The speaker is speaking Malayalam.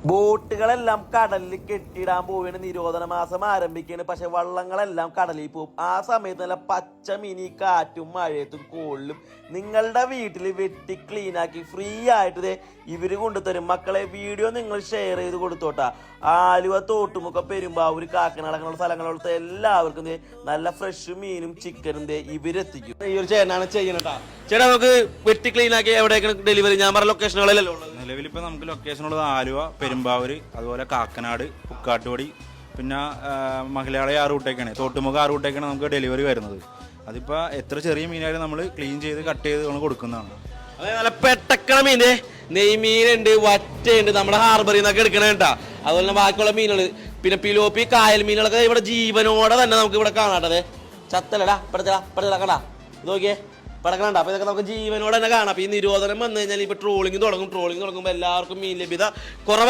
ബോട്ടുകളെല്ലാം കടലിൽ കെട്ടിയിടാൻ പോവുകയാണ്. നിരോധന മാസം ആരംഭിക്കുകയാണ്. പക്ഷെ വള്ളങ്ങളെല്ലാം കടലിൽ പോകും. ആ സമയത്ത് നല്ല പച്ച മിനി കാറ്റും മഴയത്തും കോളിലും നിങ്ങളുടെ വീട്ടിൽ വെട്ടി ക്ലീനാക്കി ഫ്രീ ആയിട്ട് ഇവര് കൊണ്ടുതരും. മക്കളെ, വീഡിയോ നിങ്ങൾ ഷെയർ ചെയ്ത് കൊടുത്തോട്ടാ. ആലുവ, തോട്ടുമുക്ക, പെരുമ്പാവൂർ, കാക്കനാട് അങ്ങനെയുള്ള സ്ഥലങ്ങളിലത്തെ എല്ലാവർക്കും നല്ല ഫ്രഷ് മീനും ചിക്കനും ഇവരെത്തിക്കും. ഈ ഒരു ചേട്ടനാണ് ചെയ്യണട്ടാ. ചേട്ടാ, നമുക്ക് വെട്ടി ക്ലീനാക്കി എവിടേക്കാണ് ഡെലിവറി? ഞാൻ പറഞ്ഞ ലൊക്കേഷനുകളല്ലോ ഉള്ളത്. നിലവിലിപ്പോൾ നമുക്ക് ലൊക്കേഷനുള്ളത് ആലുവ, പെരുമ്പാവൂർ, അതുപോലെ കാക്കനാട്, പുക്കാട്ടുപടി, പിന്നെ മഹിളാളെ ആ റൂട്ടേക്കാണ്, തോട്ടുമുഖ ആ റൂട്ടേക്കാണ് നമുക്ക് ഡെലിവറി വരുന്നത്. അതിപ്പോൾ എത്ര ചെറിയ മീനായാലും നമ്മൾ ക്ലീൻ ചെയ്ത് കട്ട് ചെയ്ത് നമ്മൾ കൊടുക്കുന്നതാണ്. അതെ, നല്ല പെട്ടക്കണ മീന്, നെയ്മീനുണ്ട്, വറ്റയുണ്ട്, നമ്മുടെ ഹാർബറിൽ നിന്നൊക്കെ എടുക്കണ കേട്ടാ. അതുപോലെ തന്നെ ബാക്കിയുള്ള മീനുകൾ, പിന്നെ പിലോപ്പി, കായൽ മീനുകളൊക്കെ ഇവിടെ ജീവനോടെ തന്നെ നമുക്ക് ഇവിടെ കാണാട്ടതെ. ചത്തലടാ പെടച്ചടാ കടാ, ഇത് നോക്കിയേ പടക്കണണ്ട. അപ്പൊ ഇതൊക്കെ നമുക്ക് ജീവനോടെ തന്നെ കാണാം. അപ്പൊ ഈ നിരോധനം വന്നു കഴിഞ്ഞാൽ ഇപ്പൊ ട്രോളിങ് തുടങ്ങുമ്പോൾ എല്ലാവർക്കും മീൻ ലഭ്യത കുറവാണ്.